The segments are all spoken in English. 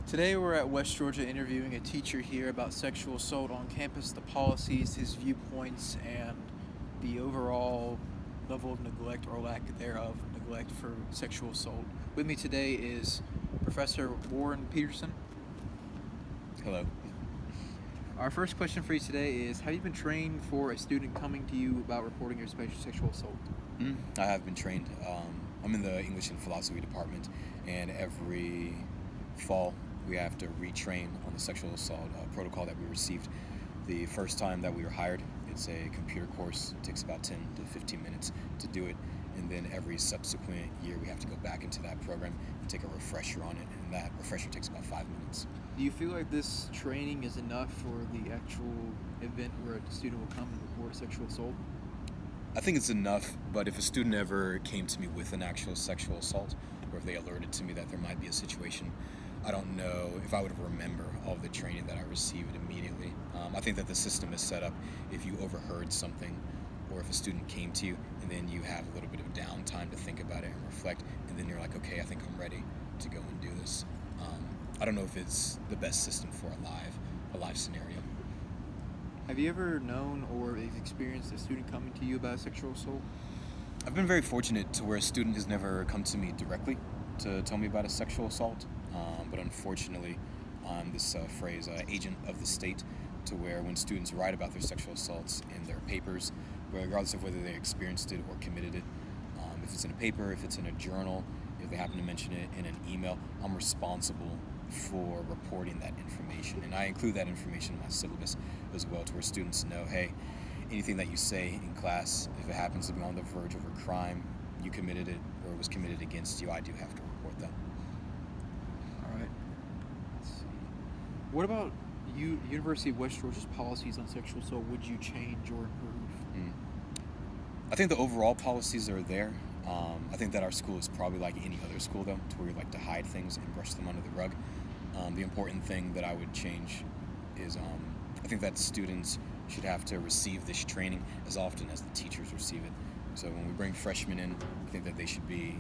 Today we're at West Georgia interviewing a teacher here about sexual assault on campus, the policies, his viewpoints, and the overall level of neglect or lack thereof neglect for sexual assault. With me today is Professor Warren Peterson. Hello. Our first question for you today is, have you been trained for a student coming to you about reporting your sexual assault? I have been trained. I'm in the English and Philosophy department, and every fall we have to retrain on the sexual assault protocol that we received the first time that we were hired. It's a computer course. It takes about 10 to 15 minutes to do it, and then every subsequent year we have to go back into that program and take a refresher on it, and that refresher takes about 5 minutes. Do you feel like this training is enough for the actual event where a student will come and report a sexual assault? I think it's enough, but if a student ever came to me with an actual sexual assault, or if they alerted to me that there might be a situation, I don't know if I would remember all of the training that I received immediately. I think that the system is set up if you overheard something, or if a student came to you and then you have a little bit of downtime to think about it and reflect, and then you're like, okay, I think I'm ready to go and do this. I don't know if it's the best system for a live scenario. Have you ever known or experienced a student coming to you about sexual assault? I've been very fortunate to where a student has never come to me directly to tell me about a sexual assault, but unfortunately, I'm this phrase, agent of the state, to where when students write about their sexual assaults in their papers, regardless of whether they experienced it or committed it, if it's in a paper, if it's in a journal, if they happen to mention it in an email, I'm responsible for reporting that information, and I include that information in my syllabus as well, to where students know, hey, anything that you say in class, if it happens to be on the verge of a crime, you committed it, or it was committed against you, I do have to report that. All right. Let's see. What about University of West Georgia's policies on sexual assault? Would you change or improve? I think the overall policies are there. I think that our school is probably like any other school, though, to where we like to hide things and brush them under the rug. The important thing that I would change is I think that students should have to receive this training as often as the teachers receive it. So when we bring freshmen in, I think that they should be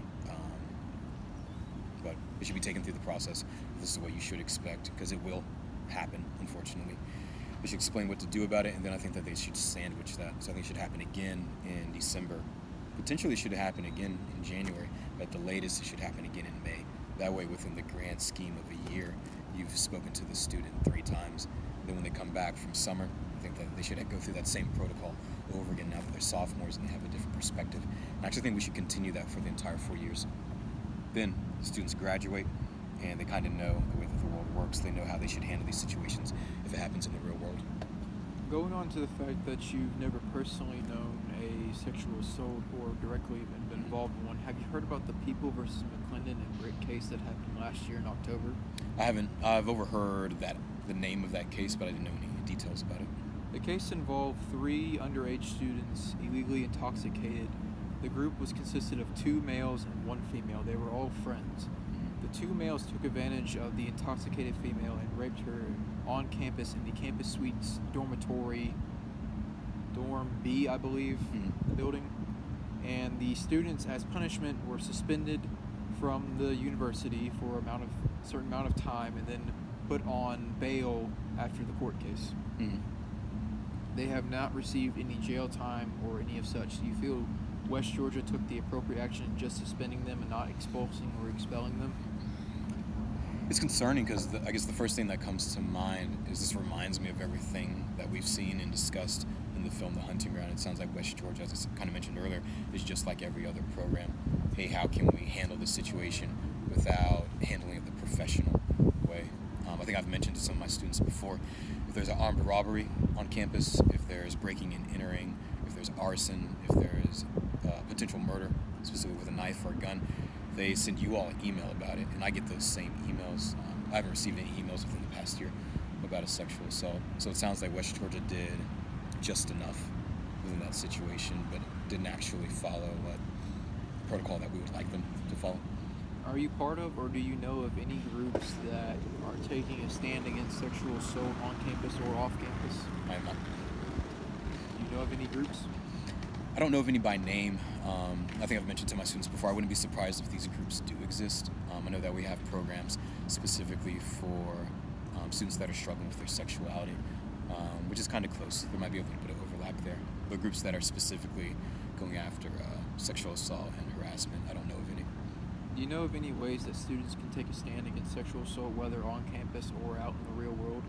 taken through the process. This is what you should expect, because it will happen, unfortunately. They should explain what to do about it, and then I think that they should sandwich that. So I think it should happen again in December. Potentially it should happen again in January, but at the latest it should happen again in May. That way, within the grand scheme of a year, you've spoken to the student 3 times. And then when they come back from summer, I think that they should go through that same protocol over again now that they're sophomores and they have a different perspective. And I actually think we should continue that for the entire 4 years. Then the students graduate, and they kind of know the way that the world works. They know how they should handle these situations if it happens in the real world. Going on to the fact that you've never personally known a sexual assault or directly been involved in one, have you heard about the People versus McClendon and Brick case that happened last year in October? I haven't. I've overheard the name of that case, but I didn't know any details about it. The case involved 3 underage students illegally intoxicated. The group consisted of 2 males and 1 female. They were all friends. The 2 males took advantage of the intoxicated female and raped her on campus in the campus suites dormitory, dorm B, I believe, the building. And the students, as punishment, were suspended from the university for a certain amount of time, and then put on bail after the court case. They have not received any jail time or any of such. Do you feel West Georgia took the appropriate action in just suspending them and not expulsing or expelling them? It's concerning, because I guess the first thing that comes to mind is this reminds me of everything that we've seen and discussed in the film The Hunting Ground. It sounds like West Georgia, as I kind of mentioned earlier, is just like every other program. Hey, how can we handle this situation without handling it the professional way? I think I've mentioned to some of my students before, if there's an armed robbery on campus, if there's breaking and entering, if there's arson, if there's potential murder, specifically with a knife or a gun, they send you all an email about it, and I get those same emails. I haven't received any emails within the past year about a sexual assault. So it sounds like West Georgia did just enough within that situation, but didn't actually follow what protocol that we would like them to follow. Are you part of, or do you know of any groups that are taking a stand against sexual assault on campus or off campus? I am not. Do you know of any groups? I don't know of any by name. I think I've mentioned to my students before, I wouldn't be surprised if these groups do exist. I know that we have programs specifically for students that are struggling with their sexuality, which is kind of close. There might be a little bit of overlap there. But groups that are specifically going after sexual assault and harassment, I don't know of any. Do you know of any ways that students can take a stand against sexual assault, whether on campus or out in the real world?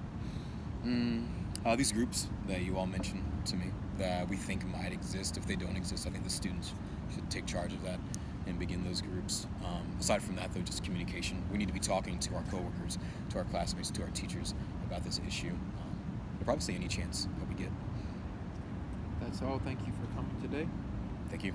These groups that you all mentioned to me that we think might exist, if they don't exist, I think the students should take charge of that and begin those groups. Aside from that, though, just communication. We need to be talking to our coworkers, to our classmates, to our teachers about this issue. We'll probably say any chance that we get. That's all. Thank you for coming today. Thank you.